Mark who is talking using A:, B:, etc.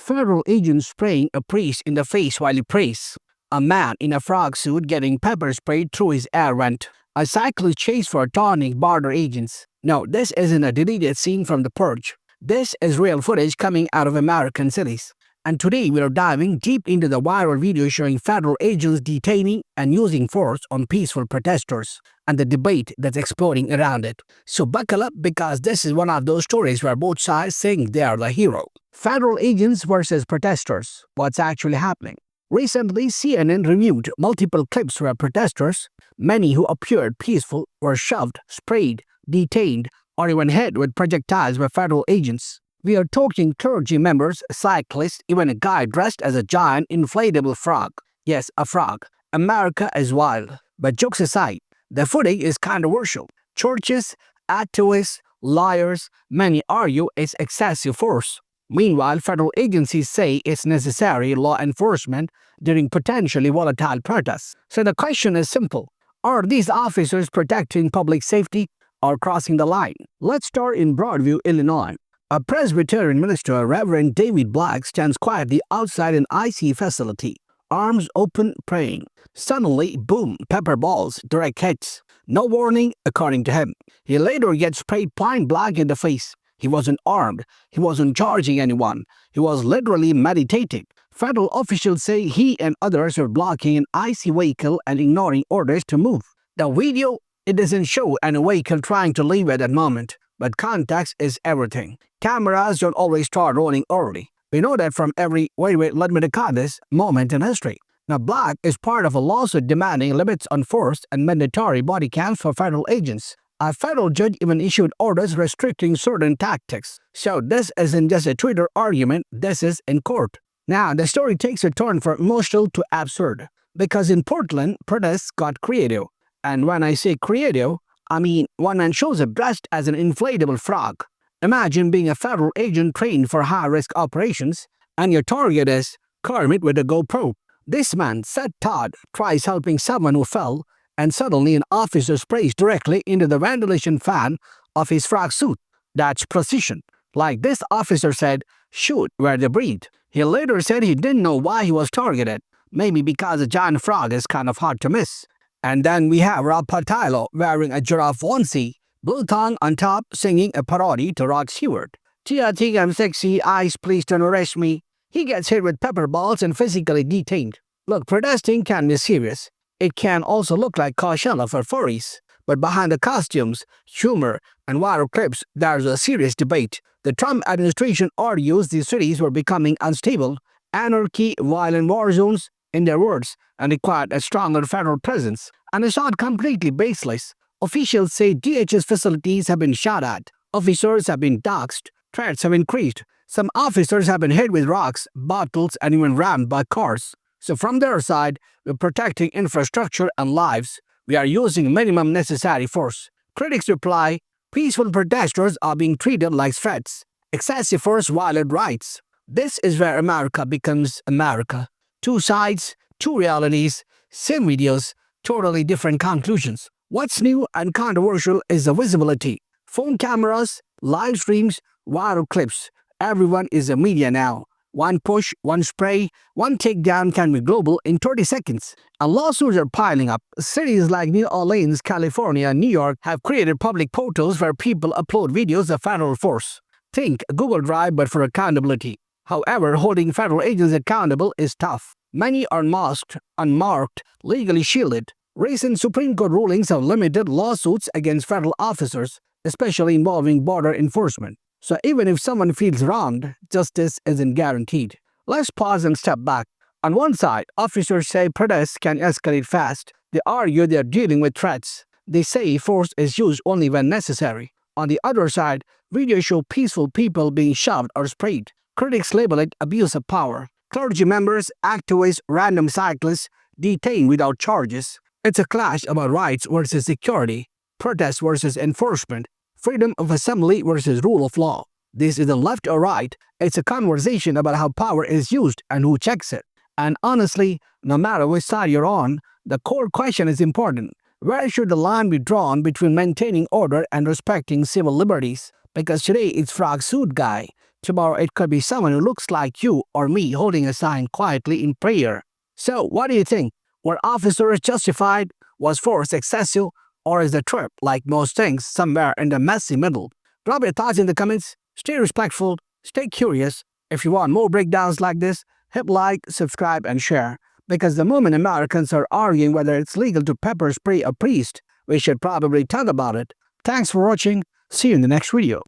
A: Federal agents spraying a priest in the face while he prays. A man in a frog suit getting pepper sprayed through his air vent. A cyclist chased for tonic border agents. No, this isn't a deleted scene from The Purge. This is real footage coming out of American cities. And today we are diving deep into the viral video showing federal agents detaining and using force on peaceful protesters and the debate that's exploding around it. So buckle up, because this is one of those stories where both sides think they are the hero. Federal agents versus protesters. What's actually happening? Recently, CNN reviewed multiple clips where protesters, many who appeared peaceful, were shoved, sprayed, detained, or even hit with projectiles by federal agents. We are talking clergy members, cyclists, even a guy dressed as a giant inflatable frog. Yes, a frog. America is wild. But jokes aside, the footage is controversial. Churches, activists, lawyers, many argue it's excessive force. Meanwhile, federal agencies say it's necessary law enforcement during potentially volatile protests. So the question is simple. Are these officers protecting public safety or crossing the line? Let's start in Broadview, Illinois. A Presbyterian minister, Reverend David Black, stands quietly outside an IC facility, arms open, praying. Suddenly, boom, pepper balls, direct hits. No warning, according to him. He later gets sprayed point blank in the face. He wasn't armed. He wasn't charging anyone. He was literally meditating. Federal officials say he and others were blocking an IC vehicle and ignoring orders to move. The video, it doesn't show any vehicle trying to leave at that moment. But context is everything. Cameras don't always start rolling early. We know that from every let me record this moment in history. Now, Black is part of a lawsuit demanding limits on force and mandatory body cams for federal agents. A federal judge even issued orders restricting certain tactics. So this isn't just a Twitter argument, this is in court. Now, the story takes a turn from emotional to absurd. Because in Portland, protests got creative. And when I say creative, I mean one man shows up dressed as an inflatable frog. Imagine being a federal agent trained for high-risk operations, and your target is Kermit with a GoPro. This man, Seth Todd, tries helping someone who fell, and suddenly an officer sprays directly into the ventilation fan of his frog suit. That's precision. Like this officer said, shoot where they breathe. He later said he didn't know why he was targeted. Maybe because a giant frog is kind of hard to miss. And then we have Rob Patillo wearing a giraffe onesie, blue tongue on top, singing a parody to Rod Stewart. Tia, think I'm sexy, eyes please don't arrest me. He gets hit with pepper balls and physically detained. Look, protesting can be serious. It can also look like Coachella for furries. But behind the costumes, humor, and viral clips, there's a serious debate. The Trump administration argues these cities were becoming unstable, anarchy, violent war zones, in their words, and required a stronger federal presence. And it's not completely baseless. Officials say DHS facilities have been shot at, officers have been doxxed, threats have increased. Some officers have been hit with rocks, bottles, and even rammed by cars. So from their side, we're protecting infrastructure and lives. We are using minimum necessary force. Critics reply, peaceful protesters are being treated like threats. Excessive force violates rights. This is where America becomes America. Two sides, two realities, same videos, totally different conclusions. What's new and controversial is the visibility. Phone cameras, live streams, viral clips. Everyone is a media now. One push, one spray, one takedown can be global in 30 seconds. And lawsuits are piling up. Cities like New Orleans, California, and New York have created public portals where people upload videos of federal force. Think Google Drive, but for accountability. However, holding federal agents accountable is tough. Many are masked, unmarked, legally shielded. Recent Supreme Court rulings have limited lawsuits against federal officers, especially involving border enforcement. So even if someone feels wronged, justice isn't guaranteed. Let's pause and step back. On one side, officers say protests can escalate fast. They argue they are dealing with threats. They say force is used only when necessary. On the other side, videos show peaceful people being shoved or sprayed. Critics label it abuse of power. Clergy members, activists, random cyclists detained without charges. It's a clash about rights versus security, protest versus enforcement, freedom of assembly versus rule of law. This isn't left or right. It's a conversation about how power is used and who checks it. And honestly, no matter which side you're on, the core question is important. Where should the line be drawn between maintaining order and respecting civil liberties? Because today it's frog suit guy, Tomorrow it could be someone who looks like you or me holding a sign quietly in prayer. So, what do you think? Were officers justified? Was force excessive? Or is the trip, like most things, somewhere in the messy middle? Drop your thoughts in the comments. Stay respectful. Stay curious. If you want more breakdowns like this, hit like, subscribe, and share. Because the moment Americans are arguing whether it's legal to pepper spray a priest, we should probably talk about it. Thanks for watching. See you in the next video.